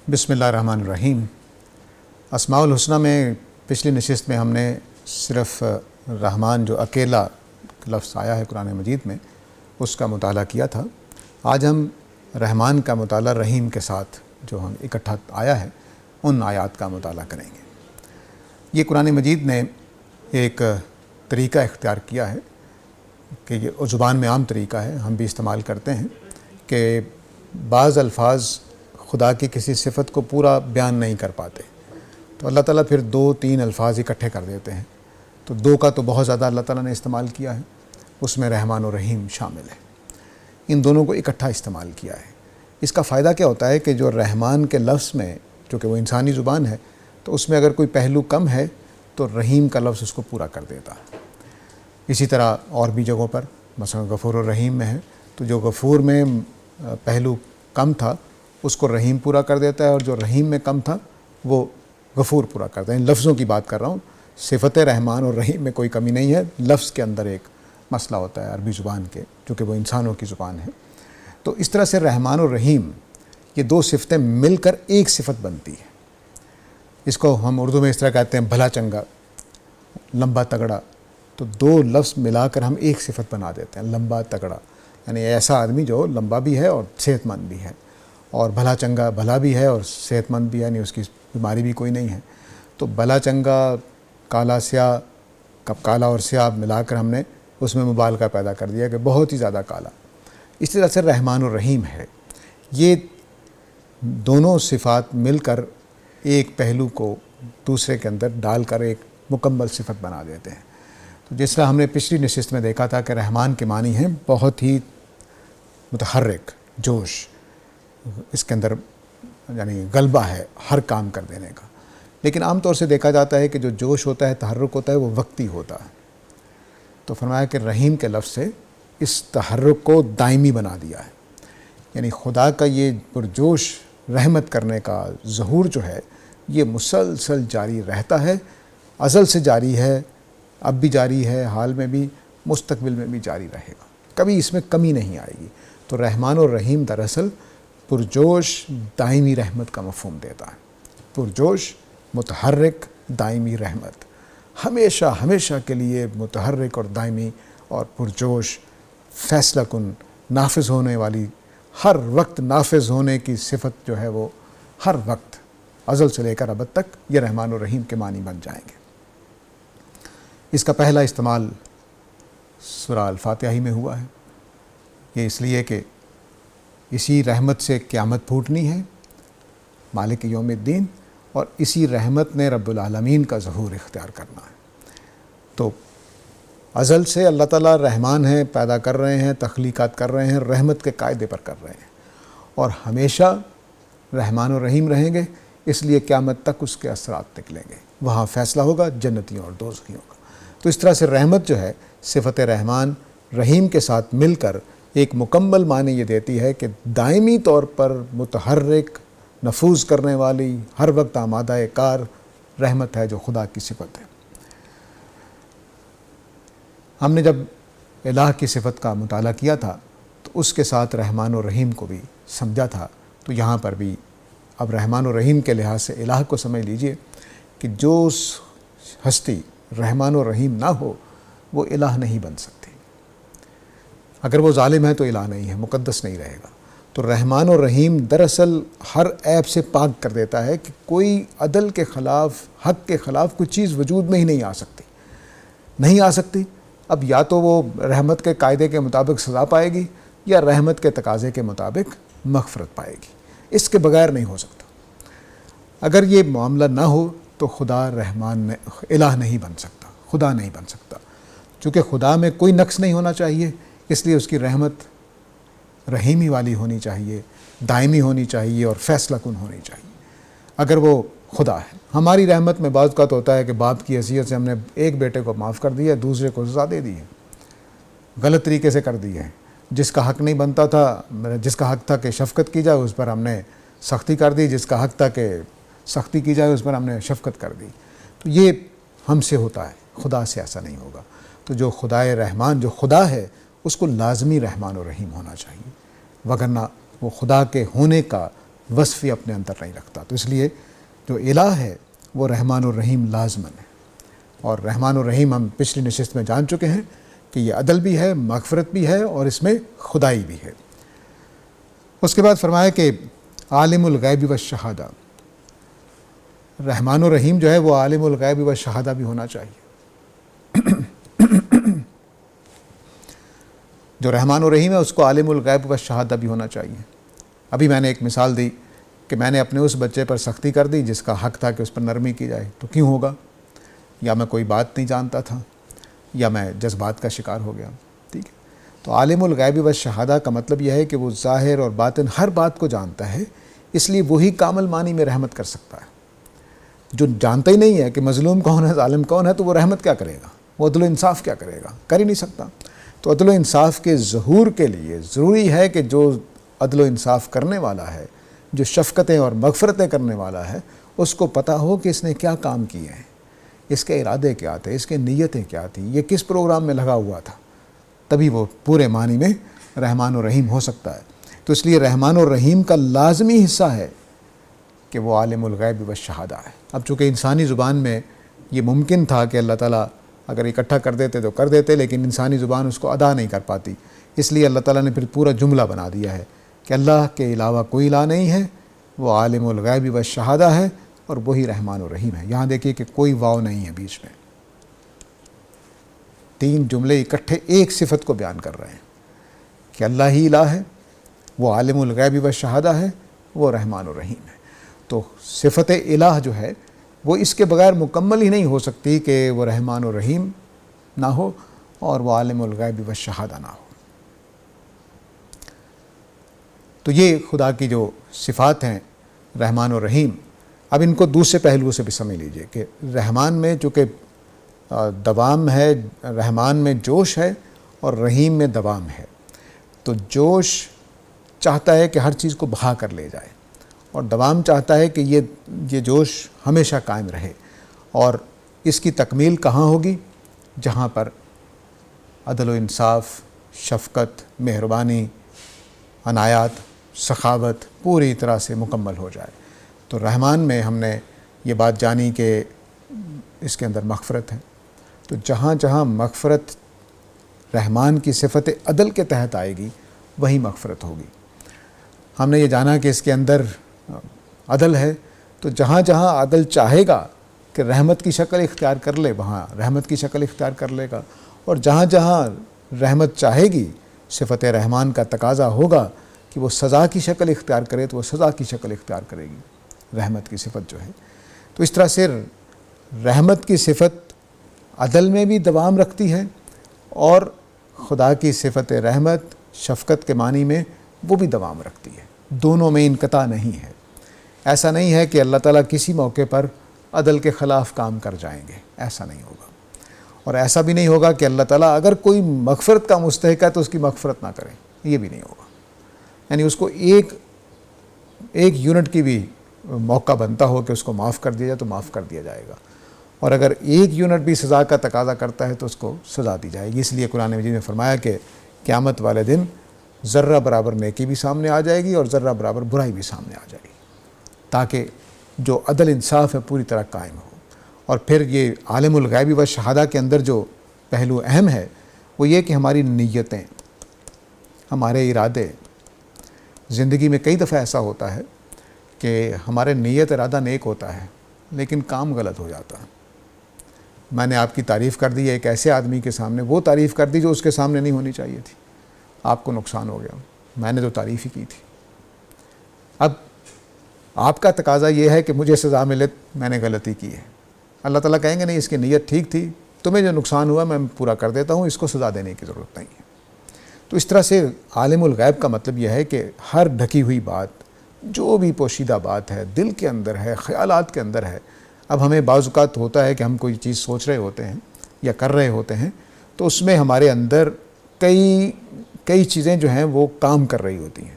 بسم اللہ الرحمن الرحیم۔ اسماء الحسنہ میں پچھلی نشست میں ہم نے صرف رحمان جو اکیلا لفظ آیا ہے قرآن مجید میں اس کا مطالعہ کیا تھا۔ آج ہم رحمان کا مطالعہ رحیم کے ساتھ جو ہم اکٹھا آیا ہے ان آیات کا مطالعہ کریں گے۔ یہ قرآن مجید نے ایک طریقہ اختیار کیا ہے کہ یہ زبان میں عام طریقہ ہے، ہم بھی استعمال کرتے ہیں کہ بعض الفاظ خدا کی کسی صفت کو پورا بیان نہیں کر پاتے تو اللہ تعالیٰ پھر 2-3 الفاظ اکٹھے کر دیتے ہیں۔ تو 2 کا تو بہت زیادہ اللہ تعالیٰ نے استعمال کیا ہے، اس میں رحمان و رحیم شامل ہے۔ ان دونوں کو اکٹھا استعمال کیا ہے۔ اس کا فائدہ کیا ہوتا ہے کہ جو رحمان کے لفظ میں چونکہ وہ انسانی زبان ہے تو اس میں اگر کوئی پہلو کم ہے تو رحیم کا لفظ اس کو پورا کر دیتا ہے۔ اسی طرح اور بھی جگہوں پر مثلا غفور و رحیم میں ہے تو جو غفور میں پہلو کم تھا اس کو رحیم پورا کر دیتا ہے، اور جو رحیم میں کم تھا وہ غفور پورا کرتا ہے۔ ان لفظوں کی بات کر رہا ہوں، صفت رحمان اور رحیم میں کوئی کمی نہیں ہے، لفظ کے اندر ایک مسئلہ ہوتا ہے عربی زبان کے، چونکہ وہ انسانوں کی زبان ہے۔ تو اس طرح سے رحمان اور رحیم یہ 2 صفتیں مل کر ایک صفت بنتی ہے۔ اس کو ہم اردو میں اس طرح کہتے ہیں بھلا چنگا، لمبا تگڑا، تو 2 لفظ ملا کر ہم ایک صفت بنا دیتے ہیں، لمبا تگڑا، یعنی ایسا آدمی جو لمبا بھی ہے اور صحت مند بھی ہے، اور بھلا چنگا بھلا بھی ہے اور صحت مند بھی ہے، یعنی اس کی بیماری بھی کوئی نہیں ہے۔ تو بھلا چنگا، کالا سیاہ، کالا اور سیاہ ملا کر ہم نے اس میں مبالغہ پیدا کر دیا کہ بہت ہی زیادہ کالا۔ اس طرح سے رحمان و رحیم ہے، یہ دونوں صفات مل کر ایک پہلو کو دوسرے کے اندر ڈال کر ایک مکمل صفت بنا دیتے ہیں۔ تو جس طرح ہم نے پچھلی نشست میں دیکھا تھا کہ رحمان کے معنی ہیں بہت ہی متحرک، جوش، اس کے اندر یعنی غلبہ ہے ہر کام کر دینے کا۔ لیکن عام طور سے دیکھا جاتا ہے کہ جو جوش ہوتا ہے، تحرک ہوتا ہے، وہ وقتی ہوتا ہے۔ تو فرمایا کہ رحیم کے لفظ سے اس تحرک کو دائمی بنا دیا ہے، یعنی خدا کا یہ پرجوش رحمت کرنے کا ظہور جو ہے یہ مسلسل جاری رہتا ہے، ازل سے جاری ہے، اب بھی جاری ہے، حال میں بھی، مستقبل میں بھی جاری رہے گا، کبھی اس میں کمی نہیں آئے گی۔ تو رحمان اور رحیم دراصل پرجوش دائمی رحمت کا مفہوم دیتا ہے۔ پرجوش، متحرک، دائمی رحمت، ہمیشہ ہمیشہ کے لیے متحرک اور دائمی اور پرجوش، فیصلہ کن، نافذ ہونے والی، ہر وقت نافذ ہونے کی صفت جو ہے وہ ہر وقت ازل سے لے کر ابد تک یہ رحمان و رحیم کے معنی بن جائیں گے۔ اس کا پہلا استعمال سورہ الفاتحہ ہی میں ہوا ہے۔ یہ اس لیے کہ اسی رحمت سے قیامت پھوٹنی ہے، مالک یوم الدین، اور اسی رحمت نے رب العالمین کا ظہور اختیار کرنا ہے۔ تو ازل سے اللہ تعالیٰ رحمان ہیں، پیدا کر رہے ہیں، تخلیقات کر رہے ہیں، رحمت کے قاعدے پر کر رہے ہیں، اور ہمیشہ رحمان و رحیم رہیں گے، اس لیے قیامت تک اس کے اثرات نکلیں گے، وہاں فیصلہ ہوگا جنتیوں اور دوزخیوں کا۔ تو اس طرح سے رحمت جو ہے صفت رحمان رحیم کے ساتھ مل کر ایک مکمل معنی یہ دیتی ہے کہ دائمی طور پر متحرک، نفوذ کرنے والی، ہر وقت آمادہ کار رحمت ہے جو خدا کی صفت ہے۔ ہم نے جب الہ کی صفت کا مطالعہ کیا تھا تو اس کے ساتھ رحمان و رحیم کو بھی سمجھا تھا، تو یہاں پر بھی اب رحمان و رحیم کے لحاظ سے الہ کو سمجھ لیجئے کہ جو ہستی رحمان و رحیم نہ ہو وہ الہ نہیں بن سکتی۔ اگر وہ ظالم ہے تو الہ نہیں ہے، مقدس نہیں رہے گا۔ تو رحمان و رحیم دراصل ہر عیب سے پاک کر دیتا ہے کہ کوئی عدل کے خلاف، حق کے خلاف کوئی چیز وجود میں ہی نہیں آ سکتی۔ اب یا تو وہ رحمت کے قاعدے کے مطابق سزا پائے گی یا رحمت کے تقاضے کے مطابق مغفرت پائے گی، اس کے بغیر نہیں ہو سکتا۔ اگر یہ معاملہ نہ ہو تو خدا رحمان الہ نہیں بن سکتا، خدا نہیں بن سکتا۔ چونکہ خدا میں کوئی نقص نہیں ہونا چاہیے، اس لیے اس کی رحمت رحیمی والی ہونی چاہیے، دائمی ہونی چاہیے اور فیصلہ کن ہونی چاہیے، اگر وہ خدا ہے۔ ہماری رحمت میں بعض اوقات ہوتا ہے کہ باپ کی حیثیت سے ہم نے ایک بیٹے کو معاف کر دیا، دوسرے کو سزا دے دی ہے، غلط طریقے سے کر دی ہے۔ جس کا حق نہیں بنتا تھا، جس کا حق تھا کہ شفقت کی جائے اس پر ہم نے سختی کر دی، جس کا حق تھا کہ سختی کی جائے اس پر ہم نے شفقت کر دی۔ تو یہ ہم سے ہوتا ہے، خدا سے ایسا نہیں ہوگا۔ تو جو خدائے رحمان، جو خدا ہے، اس کو لازمی رحمان و رحیم ہونا چاہیے، وگرنہ وہ خدا کے ہونے کا وصف ہی اپنے اندر نہیں رکھتا. تو اس لیے جو الہ ہے وہ رحمان الرحیم لازماً ہے. اور رحمان الرحیم ہم پچھلی نشست میں جان چکے ہیں کہ یہ عدل بھی ہے، مغفرت بھی ہے، اور اس میں خدائی بھی ہے. اس کے بعد فرمایا کہ عالم الغیب والشہادہ، رحمان الرحیم جو ہے وہ عالم الغیب والشہادہ بھی ہونا چاہیے. جو رحمان الرحیم ہے اس کو عالم الغیب والشہادہ بھی ہونا چاہیے. ابھی میں نے ایک مثال دی کہ میں نے اپنے اس بچے پر سختی کر دی جس کا حق تھا کہ اس پر نرمی کی جائے. تو کیوں ہوگا؟ یا میں کوئی بات نہیں جانتا تھا، یا میں جذبات کا شکار ہو گیا. ٹھیک ہے. تو عالم الغیب والشہادہ کا مطلب یہ ہے کہ وہ ظاہر اور باطن ہر بات کو جانتا ہے، اس لیے وہی کامل معنی میں رحمت کر سکتا ہے. جو جانتا ہی نہیں ہے کہ مظلوم کون ہے، ظالم کون ہے، تو وہ رحمت کیا کرے گا؟ وہ عدل و انصاف کیا کرے گا؟ کر ہی نہیں سکتا. تو عدل و انصاف کے ظہور کے لیے ضروری ہے کہ جو عدل و انصاف کرنے والا ہے، جو شفقتیں اور مغفرتیں کرنے والا ہے، اس کو پتہ ہو کہ اس نے کیا کام کیے ہیں، اس کے ارادے کیا تھے، اس کے نیتیں کیا تھیں، یہ کس پروگرام میں لگا ہوا تھا. تبھی وہ پورے معنی میں رحمان الرحیم ہو سکتا ہے. تو اس لیے رحمان الرحیم کا لازمی حصہ ہے کہ وہ عالم الغیب والشہادہ ہے. اب چونکہ انسانی زبان میں یہ ممکن تھا کہ اللہ تعالیٰ اگر اکٹھا کر دیتے تو کر دیتے، لیکن انسانی زبان اس کو ادا نہیں کر پاتی. اس لیے اللہ تعالیٰ نے پھر پورا جملہ بنا دیا ہے کہ اللہ کے علاوہ کوئی الہ نہیں ہے، وہ عالم الغیب والشہادہ ہے، اور وہی رحمان الرحیم ہے. یہاں دیکھیے کہ کوئی واو نہیں ہے بیچ میں. 3 جملے اکٹھے ایک صفت کو بیان کر رہے ہیں کہ اللہ ہی الہ ہے، وہ عالم الغیب والشہادہ ہے، وہ رحمان الرحیم ہے. تو صفت الہ جو ہے وہ اس کے بغیر مکمل ہی نہیں ہو سکتی کہ وہ رحمان الرحیم نہ ہو اور وہ عالم الغیب والشہادہ نہ ہو. تو یہ خدا کی جو صفات ہیں رحمان الرحیم، اب ان کو دوسرے پہلو سے بھی سمجھ لیجئے کہ رحمان میں چونکہ دوام ہے، رحمان میں جوش ہے اور رحیم میں دوام ہے. تو جوش چاہتا ہے کہ ہر چیز کو بہا کر لے جائے، اور دوام چاہتا ہے کہ یہ جوش ہمیشہ قائم رہے. اور اس کی تکمیل کہاں ہوگی؟ جہاں پر عدل و انصاف، شفقت، مہربانی، عنایات، سخاوت پوری طرح سے مکمل ہو جائے. تو رحمان میں ہم نے یہ بات جانی کہ اس کے اندر مغفرت ہے. تو جہاں جہاں مغفرت رحمان کی صفت عدل کے تحت آئے گی وہی مغفرت ہوگی. ہم نے یہ جانا کہ اس کے اندر عدل ہے، تو جہاں جہاں عدل چاہے گا کہ رحمت کی شکل اختیار کر لے وہاں رحمت کی شکل اختیار کر لے گا، اور جہاں جہاں رحمت چاہے گی، صفت رحمان کا تقاضا ہوگا کہ وہ سزا کی شکل اختیار کرے تو وہ سزا کی شکل اختیار کرے گی رحمت کی صفت جو ہے. تو اس طرح سے رحمت کی صفت عدل میں بھی دوام رکھتی ہے، اور خدا کی صفت رحمت شفقت کے معنی میں وہ بھی دوام رکھتی ہے. دونوں میں انقطاع نہیں ہے. ایسا نہیں ہے کہ اللہ تعالیٰ کسی موقع پر عدل کے خلاف کام کر جائیں گے، ایسا نہیں ہوگا. اور ایسا بھی نہیں ہوگا کہ اللہ تعالیٰ اگر کوئی مغفرت کا مستحق ہے تو اس کی مغفرت نہ کرے، یہ بھی نہیں ہوگا. یعنی اس کو ایک یونٹ کی بھی موقع بنتا ہو کہ اس کو معاف کر دیا جائے تو معاف کر دیا جائے گا، اور اگر ایک یونٹ بھی سزا کا تقاضا کرتا ہے تو اس کو سزا دی جائے گی. اس لیے قرآن مجید میں فرمایا کہ قیامت والے دن ذرہ برابر نیکی بھی سامنے آ جائے گی اور ذرہ برابر برائی بھی سامنے آ جائے گی، تاکہ جو عدل انصاف ہے پوری طرح قائم ہو. اور پھر یہ عالم الغیب و شہادہ کے اندر جو پہلو اہم ہے وہ یہ کہ ہماری نیتیں، ہمارے ارادے. زندگی میں کئی دفعہ ایسا ہوتا ہے کہ ہمارے نیت ارادہ نیک ہوتا ہے لیکن کام غلط ہو جاتا ہے. میں نے آپ کی تعریف کر دی ایک ایسے آدمی کے سامنے، وہ تعریف کر دی جو اس کے سامنے نہیں ہونی چاہیے تھی، آپ کو نقصان ہو گیا. میں نے تو تعریف ہی کی تھی. اب آپ کا تقاضا یہ ہے کہ مجھے سزا ملے، میں نے غلطی کی ہے. اللہ تعالیٰ کہیں گے نہیں، اس کی نیت ٹھیک تھی، تمہیں جو نقصان ہوا میں پورا کر دیتا ہوں، اس کو سزا دینے کی ضرورت نہیں ہے. تو اس طرح سے عالم الغیب کا مطلب یہ ہے کہ ہر ڈھکی ہوئی بات، جو بھی پوشیدہ بات ہے، دل کے اندر ہے، خیالات کے اندر ہے. اب ہمیں بعض اوقات ہوتا ہے کہ ہم کوئی چیز سوچ رہے ہوتے ہیں یا کر رہے ہوتے ہیں تو اس میں ہمارے اندر کئی چیزیں جو ہیں وہ کام کر رہی ہوتی ہیں.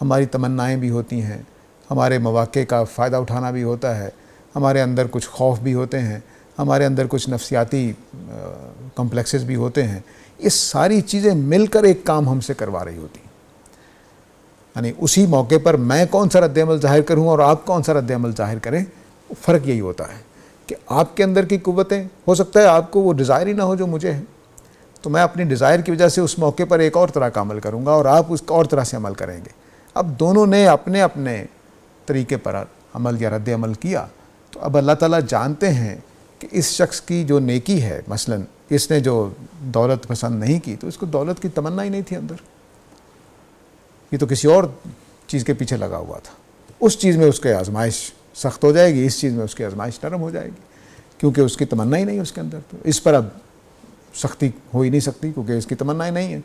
ہماری تمنائیں بھی ہوتی ہیں، ہمارے مواقع کا فائدہ اٹھانا بھی ہوتا ہے، ہمارے اندر کچھ خوف بھی ہوتے ہیں، ہمارے اندر کچھ نفسیاتی کمپلیکسز بھی ہوتے ہیں. یہ ساری چیزیں مل کر ایک کام ہم سے کروا رہی ہوتی ہیں. یعنی اسی موقع پر میں کون سا رد عمل ظاہر کروں اور آپ کون سا رد عمل ظاہر کریں، فرق یہی ہوتا ہے کہ آپ کے اندر کی قوتیں، ہو سکتا ہے آپ کو وہ ڈیزائر ہی نہ ہو جو مجھے ہے، تو میں اپنی ڈیزائر کی وجہ سے اس موقع پر ایک اور طرح کا عمل کروں گا اور آپ اس اور طرح سے عمل کریں گے۔ اب دونوں نے اپنے اپنے طریقے پر عمل یا رد عمل کیا، تو اب اللہ تعالیٰ جانتے ہیں کہ اس شخص کی جو نیکی ہے، مثلا اس نے جو دولت پسند نہیں کی تو اس کو دولت کی تمنا ہی نہیں تھی اندر، یہ تو کسی اور چیز کے پیچھے لگا ہوا تھا، اس چیز میں اس کی آزمائش سخت ہو جائے گی، اس چیز میں اس کی آزمائش نرم ہو جائے گی، کیونکہ اس کی تمنا ہی نہیں اس کے اندر، تو اس پر اب سختی ہو ہی نہیں سکتی کیونکہ اس کی تمنا ہی نہیں ہے۔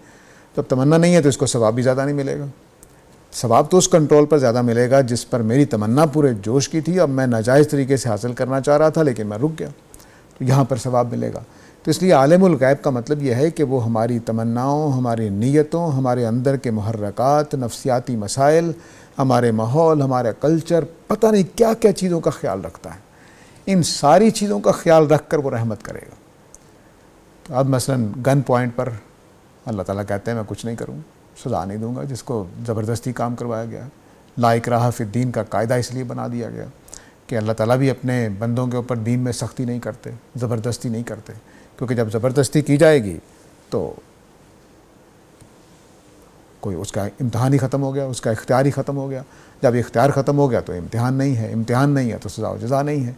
جب تمنا نہیں ہے تو اس کو ثواب بھی زیادہ نہیں ملے گا، ثواب تو اس کنٹرول پر زیادہ ملے گا جس پر میری تمنا پورے جوش کی تھی، اب میں ناجائز طریقے سے حاصل کرنا چاہ رہا تھا لیکن میں رک گیا، تو یہاں پر ثواب ملے گا۔ تو اس لیے عالم الغیب کا مطلب یہ ہے کہ وہ ہماری تمناؤں، ہماری نیتوں، ہمارے اندر کے محرکات، نفسیاتی مسائل، ہمارے ماحول، ہمارا کلچر، پتہ نہیں کیا کیا چیزوں کا خیال رکھتا ہے، ان ساری چیزوں کا خیال رکھ کر وہ رحمت کرے گا۔ تو اب مثلا گن پوائنٹ پر اللہ تعالیٰ کہتے ہیں میں کچھ نہیں کروں، سزا نہیں دوں گا جس کو زبردستی کام کروایا گیا۔ لا اکراہ فی الدین کا قاعدہ اس لیے بنا دیا گیا کہ اللہ تعالیٰ بھی اپنے بندوں کے اوپر دین میں سختی نہیں کرتے، زبردستی نہیں کرتے، کیونکہ جب زبردستی کی جائے گی تو کوئی اس کا امتحان ہی ختم ہو گیا، اس کا اختیار ہی ختم ہو گیا، جب اختیار ختم ہو گیا تو امتحان نہیں ہے، امتحان نہیں ہے تو سزا و جزا نہیں ہے۔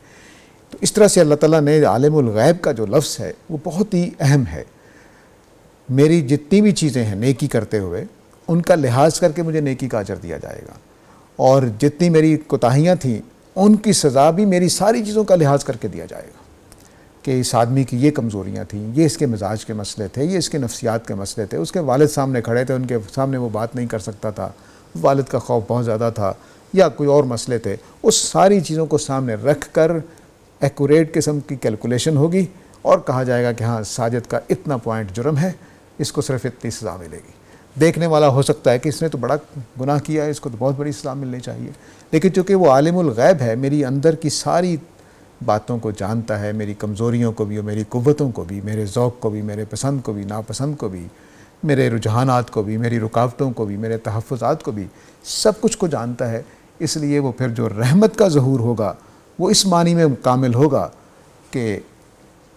تو اس طرح سے اللہ تعالیٰ نے عالم الغیب کا جو لفظ ہے وہ بہت ہی اہم ہے، میری جتنی بھی چیزیں ہیں نیکی کرتے ہوئے ان کا لحاظ کر کے مجھے نیکی کا اجر دیا جائے گا، اور جتنی میری کوتاہیاں تھیں ان کی سزا بھی میری ساری چیزوں کا لحاظ کر کے دیا جائے گا کہ اس آدمی کی یہ کمزوریاں تھیں، یہ اس کے مزاج کے مسئلے تھے، یہ اس کے نفسیات کے مسئلے تھے، اس کے والد سامنے کھڑے تھے، ان کے سامنے وہ بات نہیں کر سکتا تھا، والد کا خوف بہت زیادہ تھا، یا کوئی اور مسئلے تھے، اس ساری چیزوں کو سامنے رکھ کر ایکوریٹ قسم کی کیلکولیشن ہوگی اور کہا جائے گا کہ ہاں ساجد کا اتنا پوائنٹ جرم ہے، اس کو صرف اتنی سزا ملے گی۔ دیکھنے والا ہو سکتا ہے کہ اس نے تو بڑا گناہ کیا ہے، اس کو تو بہت بڑی سزا ملنی چاہیے، لیکن چونکہ وہ عالم الغیب ہے، میری اندر کی ساری باتوں کو جانتا ہے، میری کمزوریوں کو بھی اور میری قوتوں کو بھی، میرے ذوق کو بھی، میرے پسند کو بھی، ناپسند کو بھی، میرے رجحانات کو بھی، میری رکاوٹوں کو بھی، میرے تحفظات کو بھی، سب کچھ کو جانتا ہے۔ اس لیے وہ پھر جو رحمت کا ظہور ہوگا وہ اس معنی میں کامل ہوگا کہ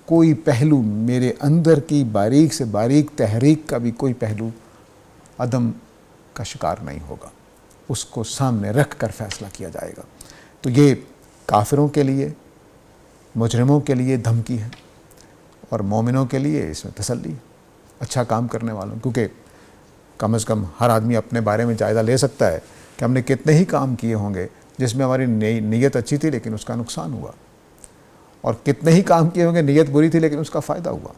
کوئی پہلو میرے اندر کی باریک سے باریک تحریک کا بھی کوئی پہلو عدم کا شکار نہیں ہوگا، اس کو سامنے رکھ کر فیصلہ کیا جائے گا۔ تو یہ کافروں کے لیے، مجرموں کے لیے دھمکی ہے، اور مومنوں کے لیے اس میں تسلی ہے، اچھا کام کرنے والوں، کیونکہ کم از کم ہر آدمی اپنے بارے میں جائزہ لے سکتا ہے کہ ہم نے کتنے ہی کام کیے ہوں گے جس میں ہماری نیت اچھی تھی لیکن اس کا نقصان ہوا، اور کتنے ہی کام کیے ہوں گے نیت بری تھی لیکن اس کا فائدہ ہوا۔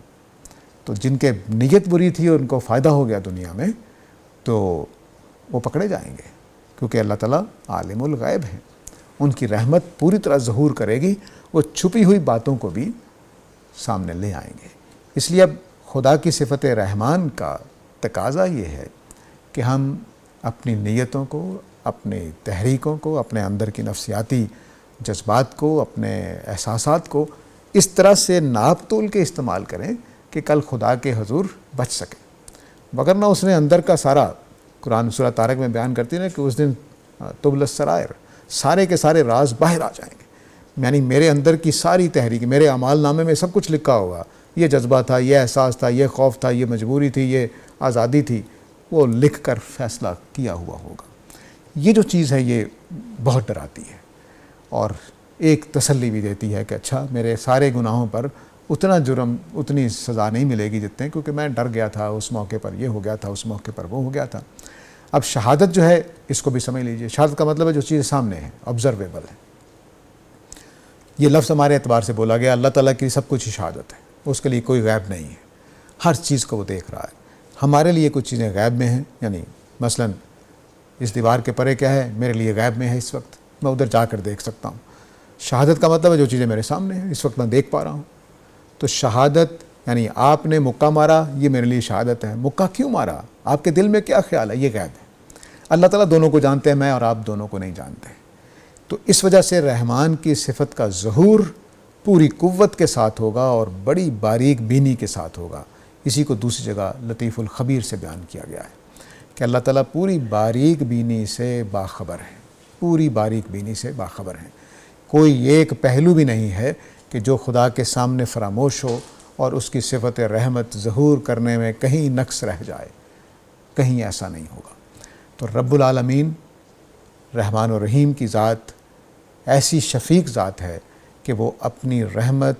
تو جن کے نیت بری تھی اور ان کو فائدہ ہو گیا دنیا میں تو وہ پکڑے جائیں گے، کیونکہ اللہ تعالیٰ عالم الغیب ہیں، ان کی رحمت پوری طرح ظہور کرے گی، وہ چھپی ہوئی باتوں کو بھی سامنے لے آئیں گے۔ اس لیے اب خدا کی صفت رحمان کا تقاضا یہ ہے کہ ہم اپنی نیتوں کو، اپنی تحریکوں کو، اپنے اندر کی نفسیاتی جذبات کو، اپنے احساسات کو اس طرح سے ناپ تول کے استعمال کریں کہ کل خدا کے حضور بچ سکیں، وگرنہ اس نے اندر کا سارا، قرآن سورہ طارق میں بیان کرتی ہے کہ اس دن تبل السرائر، سارے کے سارے راز باہر آ جائیں گے، یعنی میرے اندر کی ساری تحریک، میرے اعمال نامے میں سب کچھ لکھا ہوگا، یہ جذبہ تھا، یہ احساس تھا، یہ خوف تھا، یہ مجبوری تھی، یہ آزادی تھی، وہ لکھ کر فیصلہ کیا ہوا ہوگا۔ یہ جو چیز ہے یہ بہت ڈراتی ہے اور ایک تسلی بھی دیتی ہے کہ اچھا میرے سارے گناہوں پر اتنا جرم، اتنی سزا نہیں ملے گی جتنے، کیونکہ میں ڈر گیا تھا، اس موقع پر یہ ہو گیا تھا، اس موقع پر وہ ہو گیا تھا۔ اب شہادت جو ہے اس کو بھی سمجھ لیجئے، شہادت کا مطلب ہے جو چیز سامنے ہے، آبزرویبل ہے۔ یہ لفظ ہمارے اعتبار سے بولا گیا، اللہ تعالیٰ کی سب کچھ شہادت ہے، اس کے لیے کوئی غیب نہیں ہے، ہر چیز کو وہ دیکھ رہا ہے۔ ہمارے لیے کچھ چیزیں غیب میں ہیں، یعنی مثلا اس دیوار کے پرے کیا ہے میرے لیے غیب میں ہے، اس وقت میں ادھر جا کر دیکھ سکتا ہوں۔ شہادت کا مطلب ہے جو چیزیں میرے سامنے ہیں، اس وقت میں دیکھ پا رہا ہوں۔ تو شہادت یعنی آپ نے مکہ مارا، یہ میرے لیے شہادت ہے۔ مکہ کیوں مارا، آپ کے دل میں کیا خیال ہے، یہ غیب ہے۔ اللہ تعالیٰ دونوں کو جانتے ہیں، میں اور آپ دونوں کو نہیں جانتے۔ تو اس وجہ سے رحمان کی صفت کا ظہور پوری قوت کے ساتھ ہوگا اور بڑی باریک بینی کے ساتھ ہوگا۔ اسی کو دوسری جگہ لطیف الخبیر سے بیان کیا گیا ہے کہ اللہ تعالیٰ پوری باریک بینی سے باخبر ہے، پوری باریک بینی سے باخبر ہیں۔ کوئی ایک پہلو بھی نہیں ہے کہ جو خدا کے سامنے فراموش ہو اور اس کی صفت رحمت ظہور کرنے میں کہیں نقص رہ جائے، کہیں ایسا نہیں ہوگا۔ تو رب العالمین رحمان و رحیم کی ذات ایسی شفیق ذات ہے کہ وہ اپنی رحمت،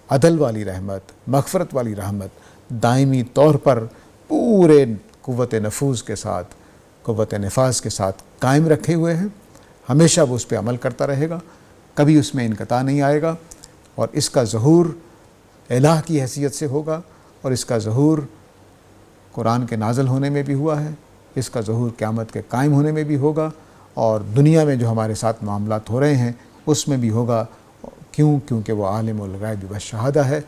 عدل والی رحمت، مغفرت والی رحمت دائمی طور پر پورے قوت نفوذ کے ساتھ، قوت نفاذ کے ساتھ قائم رکھے ہوئے ہیں۔ ہمیشہ وہ اس پہ عمل کرتا رہے گا، کبھی اس میں انقطاع نہیں آئے گا، اور اس کا ظہور الہ کی حیثیت سے ہوگا، اور اس کا ظہور قرآن کے نازل ہونے میں بھی ہوا ہے، اس کا ظہور قیامت کے قائم ہونے میں بھی ہوگا، اور دنیا میں جو ہمارے ساتھ معاملات ہو رہے ہیں اس میں بھی ہوگا۔ کیونکہ وہ عالم الغیب والشہادہ ہے،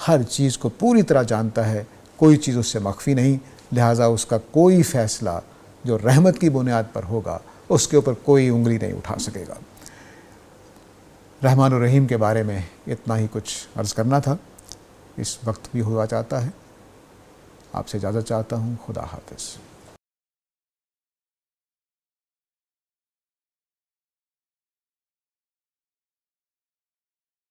ہر چیز کو پوری طرح جانتا ہے، کوئی چیز اس سے مخفی نہیں، لہٰذا اس کا کوئی فیصلہ جو رحمت کی بنیاد پر ہوگا اس کے اوپر کوئی انگلی نہیں اٹھا سکے گا۔ رحمان الرحیم کے بارے میں اتنا ہی کچھ عرض کرنا تھا، اس وقت بھی ہوا چاہتا ہے۔ آپ سے اجازت چاہتا ہوں، خدا حافظ۔